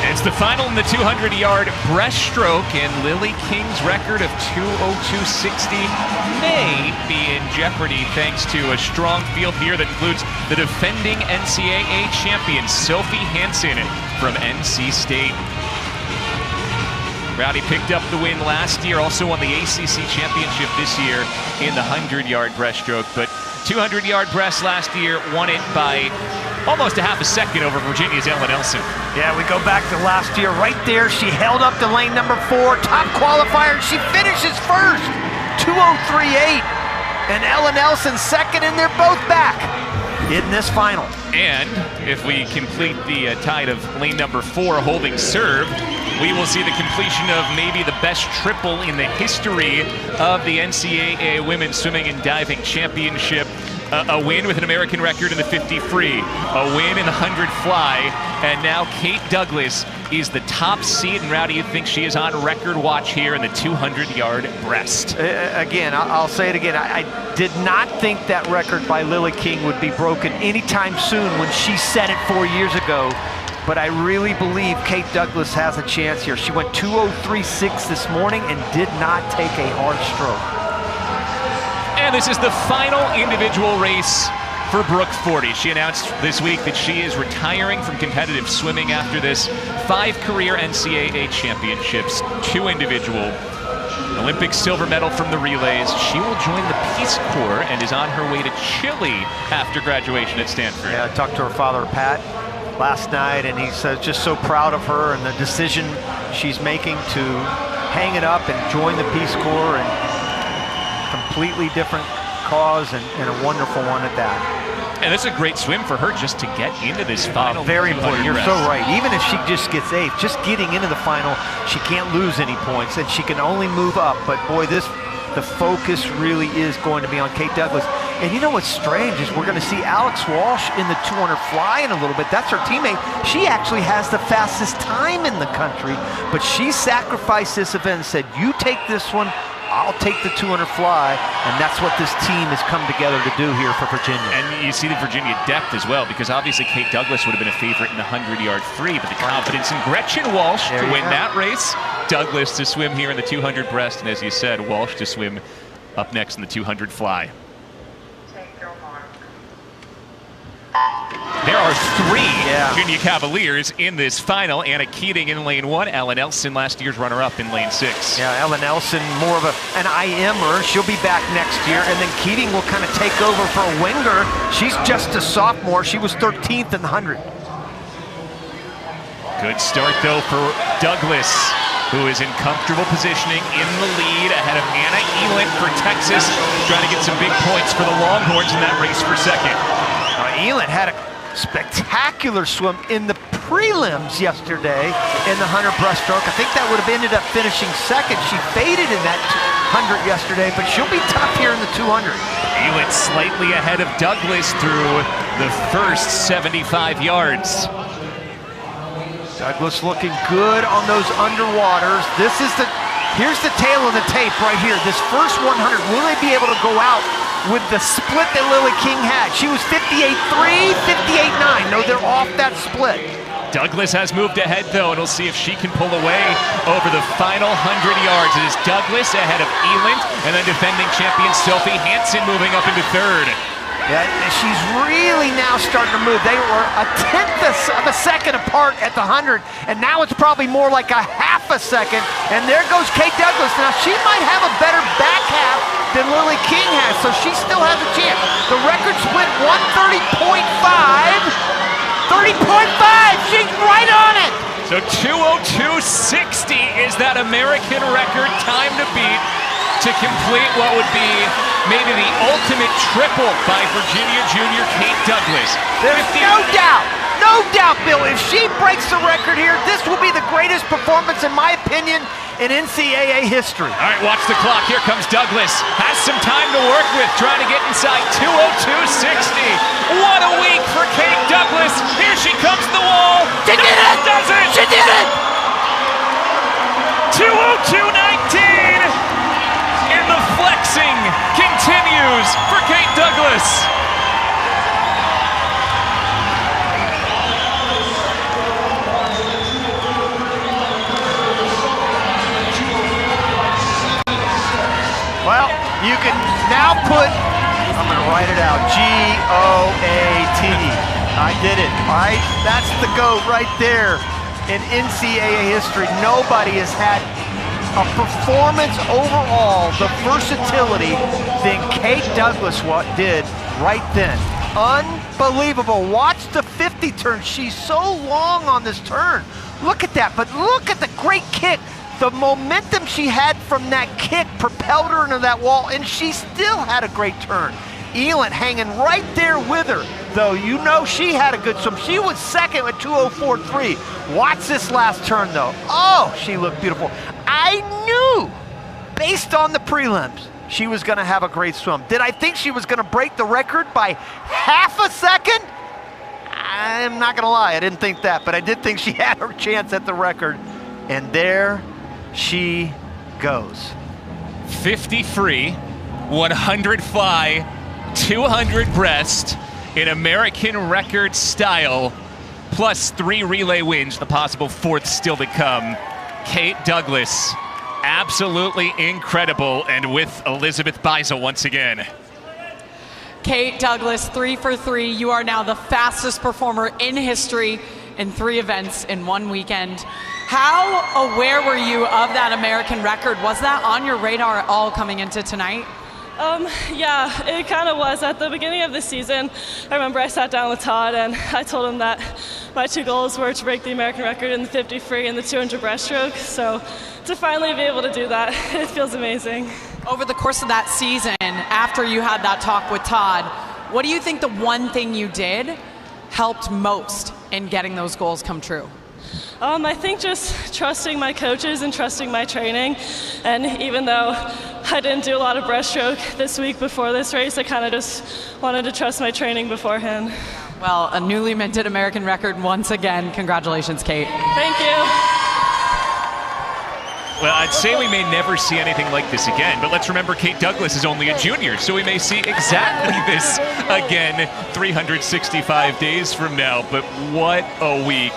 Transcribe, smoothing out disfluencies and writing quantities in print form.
It's the final in the 200-yard breaststroke, and Lily King's record of 2:02.60 may be in jeopardy thanks to a strong field here that includes the defending NCAA champion Sophie Hansen from NC State. Rowdy picked up the win last year, also won the ACC championship this year in the 100-yard breaststroke, but 200-yard breast last year, won it by almost a half a second over Virginia's Ellen Nelson. Yeah, we go back to last year. Right there, she held up to lane number 4, top qualifier, and she finishes first. 2:03.8, and Ellen Nelson second, and they're both back in this final. And if we complete the tide of lane number 4 holding serve, we will see the completion of maybe the best triple in the history of the NCAA Women's Swimming and Diving Championship. A win with an American record in the 50 free, a win in the 100 fly, and now Kate Douglas is the top seed. And Rowdy, you think she is on record watch here in the 200-yard breast? Again, I'll say it again. I did not think that record by Lily King would be broken anytime soon when she set it 4 years ago. But I really believe Kate Douglas has a chance here. She went 2:03.6 this morning and did not take a hard stroke. And this is the final individual race for Brooke Forty. She announced this week that she is retiring from competitive swimming after this 5 career NCAA championships, 2 individual. Olympic silver medal from the relays. She will join the Peace Corps and is on her way to Chile after graduation at Stanford. Yeah, I talked to her father, Pat, last night, and he's just so proud of her and the decision she's making to hang it up and join the Peace Corps, and completely different cause and a wonderful one at that. And this is a great swim for her just to get into this final. Very important. You're so right. Even if she just gets 8th, just getting into the final, she can't lose any points, and she can only move up. But boy, the focus really is going to be on Kate Douglas. And you know what's strange is we're going to see Alex Walsh in the 200 fly in a little bit. That's her teammate. She actually has the fastest time in the country, but she sacrificed this event and said, you take this one, I'll take the 200 fly, and that's what this team has come together to do here for Virginia. And you see the Virginia depth as well, because obviously Kate Douglas would have been a favorite in the 100-yard free, but the confidence in Gretchen Walsh to win that race, Douglas to swim here in the 200 breast, and as you said, Walsh to swim up next in the 200 fly. There are 3 Virginia Cavaliers in this final. Anna Keating in lane 1, Ellen Nelson, last year's runner-up in lane 6. Yeah, Ellen Nelson, more of an IMer. She'll be back next year, and then Keating will kind of take over for a winger. She's just a sophomore. She was 13th in the 100. Good start, though, for Douglas, who is in comfortable positioning in the lead ahead of Anna Elent for Texas, trying to get some big points for the Longhorns in that race for second. Elent had a spectacular swim in the prelims yesterday in the 100 breaststroke. I think that would have ended up finishing second. She faded in that 100 yesterday, but she'll be tough here in the 200. Elent slightly ahead of Douglas through the first 75 yards. Douglas looking good on those underwaters. Here's the tail of the tape right here. This first 100, will they be able to go out with the split that Lily King had? She was 58.3, 58.9. No, they're off that split. Douglas has moved ahead, though, and we'll see if she can pull away over the final 100 yards. It is Douglas ahead of Elent, and then defending champion Sophie Hansen moving up into 3rd. Yeah, she's really now starting to move. They were a 1/10 of a second apart at the 100, and now it's probably more like a half a second. And there goes Kate Douglas. Now, she might have a better back half than Lily King has, so she still has a chance. The record split 130.5. 30.5, she's right on it! So 2:02.60 is that American record time to beat to complete what would be maybe the ultimate triple by Virginia junior Kate Douglas. There's no doubt, Bill, if she breaks the record here, this will be the greatest performance, in my opinion, in NCAA history. All right, watch the clock. Here comes Douglas. Has some time to work with, trying to get inside 2:02.60. What a week for Kate Douglas. Here she comes to the wall. She did it! Does it! She did it! 2:02.19. And the flexing continues for Kate Douglas. out. G-O-A-T. I did it. All right, that's the GOAT right there. In NCAA history, nobody has had a performance overall, the versatility than Kate Douglas did right then. Unbelievable. Watch the 50 turn. She's so long on this turn. Look at that, but look at the great kick. The momentum she had from that kick propelled her into that wall, and she still had a great turn. Elin hanging right there with her, though you know she had a good swim. She was second with 2:04.3. Watch this last turn, though. Oh, she looked beautiful. I knew, based on the prelims, she was going to have a great swim. Did I think she was going to break the record by half a second? I'm not going to lie, I didn't think that, but I did think she had her chance at the record. And there she goes. 50 free, 100 fly, 200 breast in American record style, plus 3 relay wins, the possible 4th still to come. Kate Douglas, absolutely incredible, and with Elizabeth Beisel once again. Kate Douglas, 3 for 3. You are now the fastest performer in history in 3 events in 1 weekend. How aware were you of that American record? Was that on your radar at all coming into tonight? Yeah, it kind of was. At the beginning of the season, I remember I sat down with Todd and I told him that my 2 goals were to break the American record in the 50 free and the 200 breaststroke. So to finally be able to do that, it feels amazing. Over the course of that season, after you had that talk with Todd, what do you think the one thing you did helped most in getting those goals come true? I think just trusting my coaches and trusting my training. And even though I didn't do a lot of breaststroke this week before this race, I kind of just wanted to trust my training beforehand. Well, a newly minted American record once again. Congratulations, Kate. Thank you. Well, I'd say we may never see anything like this again, but let's remember Kate Douglas is only a junior, so we may see exactly this again 365 days from now. But what a week.